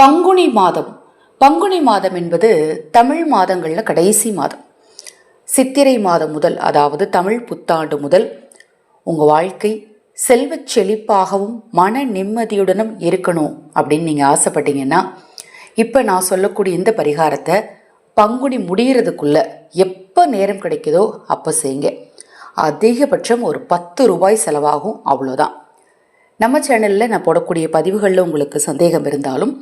பங்குனி மாதம். பங்குனி மாதம் என்பது தமிழ் மாதங்களில் கடைசி மாதம். சித்திரை மாதம் முதல், அதாவது தமிழ் புத்தாண்டு முதல் உங்கள் வாழ்க்கை செல்வச் செழிப்பாகவும் மன நிம்மதியுடனும் இருக்கணும் அப்படின்னு நீங்கள் ஆசைப்பட்டீங்கன்னா இப்போ நான் சொல்லக்கூடிய இந்த பரிகாரத்தை பங்குனி முடிகிறதுக்குள்ள எப்போ நேரம் கிடைக்குதோ அப்போ செய்யுங்க. அதிகபட்சம் ஒரு 10 ரூபாய் செலவாகும், அவ்வளோதான். நம்ம சேனலில் நான் போடக்கூடிய பதிவுகளில் உங்களுக்கு சந்தேகம் இருந்தாலும்,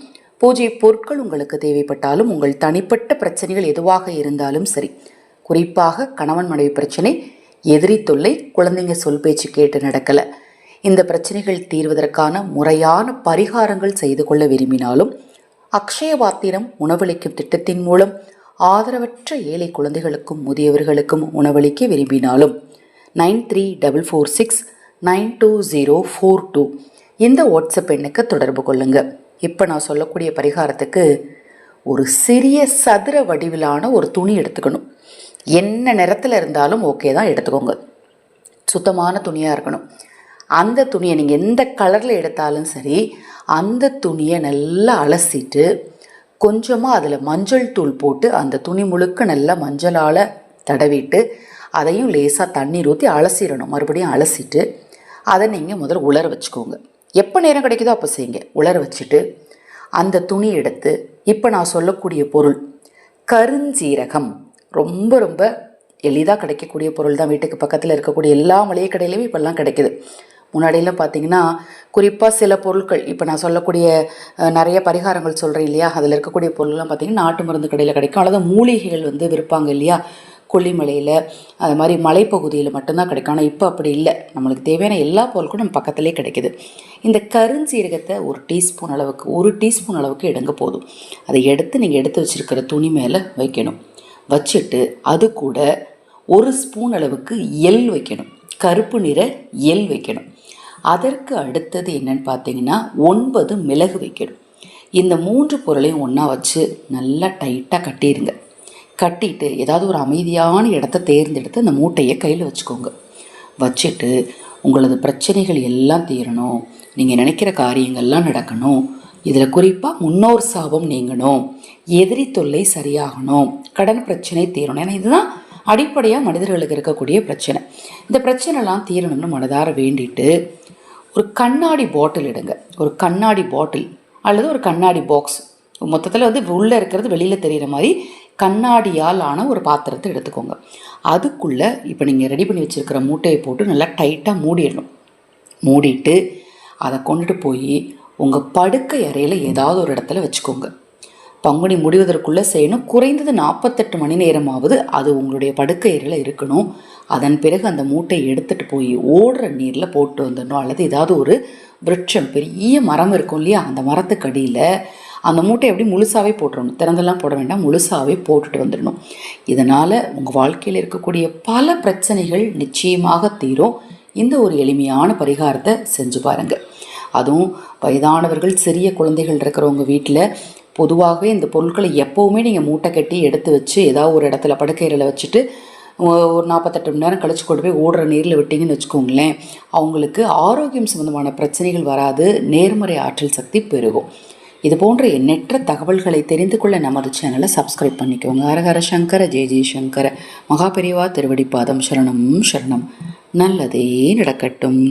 பூஜை பொருட்கள் உங்களுக்கு தேவைப்பட்டாலும், உங்கள் தனிப்பட்ட பிரச்சனைகள் எதுவாக இருந்தாலும் சரி, குறிப்பாக கணவன் மனைவி பிரச்சனை, எதிரி தொல்லை, குழந்தைங்க சொல் பேச்சு கேட்டு நடக்கலை, இந்த பிரச்சனைகள் தீர்வதற்கான முறையான பரிகாரங்கள் செய்து கொள்ள விரும்பினாலும், அக்ஷய பாத்திரம் உணவளிக்கும் திட்டத்தின் மூலம் ஆதரவற்ற ஏழை குழந்தைகளுக்கும் முதியவர்களுக்கும் உணவளிக்க விரும்பினாலும் 9346920042 இந்த வாட்ஸ்அப் எண்ணுக்கு தொடர்பு கொள்ளுங்க. இப்போ நான் சொல்லக்கூடிய பரிகாரத்துக்கு ஒரு சிறிய சதுர வடிவிலான ஒரு துணி எடுத்துக்கணும். என்ன நிறத்தில் இருந்தாலும் ஓகே தான், எடுத்துக்கோங்க. சுத்தமான துணியாக இருக்கணும். அந்த துணியை நீங்கள் எந்த கலரில் எடுத்தாலும் சரி, அந்த துணியை நல்லா அலசிட்டு கொஞ்சமாக அதில் மஞ்சள் தூள் போட்டு அந்த துணி முழுக்க நல்லா மஞ்சளால் தடவிட்டு அதையும் லேசாக தண்ணீர் ஊற்றி அலசிடணும். மறுபடியும் அலசிட்டு அதை நீங்கள் முதல்ல உலர வச்சுக்கோங்க. எப்போ நேரம் கிடைக்குதோ அப்போ செய்யுங்க. உலர வச்சுட்டு அந்த துணி எடுத்து, இப்போ நான் சொல்லக்கூடிய பொருள் கருஞ்சீரகம், ரொம்ப ரொம்ப எளிதாக கிடைக்கக்கூடிய பொருள் தான். வீட்டுக்கு பக்கத்தில் இருக்கக்கூடிய எல்லா மளிகை கடையிலையும் இப்போல்லாம் கிடைக்குது. முன்னாடியெல்லாம் பார்த்தீங்கன்னா குறிப்பாக சில பொருட்கள், இப்போ நான் சொல்லக்கூடிய நிறைய பரிகாரங்கள் சொல்கிறேன் இல்லையா, அதில் இருக்கக்கூடிய பொருள்லாம் பார்த்திங்கன்னா நாட்டு மருந்து கடையில் கிடைக்கும். அல்லது மூலிகைகள் விற்பாங்க இல்லையா, கொல்லிமலையில், அது மாதிரி மலைப்பகுதியில் மட்டும்தான் கிடைக்கும். ஆனால் இப்போ அப்படி இல்லை, நம்மளுக்கு தேவையான எல்லா பொருட்களும் நம்ம பக்கத்துலேயே கிடைக்குது. இந்த கருஞ்சீரகத்தை ஒரு டீஸ்பூன் அளவுக்கு எடுங்க போதும். அதை எடுத்து நீங்கள் எடுத்து வச்சுருக்கிற துணி மேலே வைக்கணும். வச்சுட்டு அது கூட 1 ஸ்பூன் அளவுக்கு எள் வைக்கணும். கருப்பு நிற எள் வைக்கணும். அதற்கு அடுத்தது என்னன்னு பார்த்தீங்கன்னா 9 மிளகு வைக்கணும். இந்த 3 பொருளையும் ஒன்றா வச்சு நல்லா டைட்டாக கட்டிடுங்க. கட்டிட்டு ஏதாவது ஒரு அமைதியான இடத்த தேர்ந்தெடுத்து அந்த மூட்டையை கையில் வச்சுக்கோங்க. வச்சுட்டு உங்களது பிரச்சனைகள் எல்லாம் தீரணும், நீங்கள் நினைக்கிற காரியங்கள்லாம் நடக்கணும், இதில் குறிப்பாக முன்னோர் சாபம் நீங்கணும், எதிரி தொல்லை சரியாகணும், கடன் பிரச்சனை தீரணும். ஏன்னா இதுதான் அடிப்படையாக மனிதர்களுக்கு இருக்கக்கூடிய பிரச்சனை. இந்த பிரச்சனைலாம் தீரணும்னு மனதார வேண்டிட்டு ஒரு கண்ணாடி பாட்டில் எடுங்க. ஒரு கண்ணாடி பாட்டில் அல்லது ஒரு கண்ணாடி பாக்ஸ், மொத்தத்தில் உள்ளே இருக்கிறது வெளியில் தெரிகிற மாதிரி கண்ணாடியால் ஆன ஒரு பாத்திரத்தை எடுத்துக்கோங்க. அதுக்குள்ளே இப்போ நீங்கள் ரெடி பண்ணி வச்சுருக்கிற மூட்டையை போட்டு நல்லா டைட்டாக மூடிடணும். மூடிட்டு அதை கொண்டுட்டு போய் உங்கள் படுக்கை அறையில் ஏதாவது ஒரு இடத்துல வச்சுக்கோங்க. பங்குனி முடிவதற்குள்ளே செய்யணும். குறைந்தது 48 மணி நேரமாவது அது உங்களுடைய படுக்கை அறையில் இருக்கணும். அதன் பிறகு அந்த மூட்டையை எடுத்துகிட்டு போய் ஓடுற நீரில் போட்டு வந்துடணும். அல்லது ஏதாவது ஒரு விருட்சம், பெரிய மரம் இருக்கும் இல்லையா, அந்த மரத்துக்கு அடியில் அந்த மூட்டை எப்படி முழுசாகவே போட்டுடணும். திறந்தெல்லாம் போட வேண்டாம், முழுசாகவே போட்டுட்டு வந்துடணும். இதனால் உங்கள் வாழ்க்கையில் இருக்கக்கூடிய பல பிரச்சனைகள் நிச்சயமாக தீரும். இந்த ஒரு எளிமையான பரிகாரத்தை செஞ்சு பாருங்கள். அதுவும் வயதானவர்கள், சிறிய குழந்தைகள் இருக்கிறவங்க வீட்டில் பொதுவாகவே இந்த பொருட்களை எப்போவுமே நீங்கள் மூட்டை கட்டி எடுத்து வச்சு ஏதாவது ஒரு இடத்துல படுக்கையில் வச்சுட்டு ஒரு 48 மணி நேரம் கழிச்சு கொண்டு போய் ஓடுற நீரில் விட்டிங்கன்னு வச்சுக்கோங்களேன், அவங்களுக்கு ஆரோக்கியம் சம்பந்தமான பிரச்சனைகள் வராது, நேர்மறை ஆற்றல் சக்தி பெருகும். இது போன்ற எண்ணற்ற தகவல்களை தெரிந்து கொள்ள நமது சேனலை சப்ஸ்கிரைப் பண்ணிக்கோங்க. ஹரஹர சங்கர, ஜெய ஜெயசங்கர, மகாபெரிவா திருவடிப்பாதம் சரணம் சரணம். நல்லதே நடக்கட்டும்.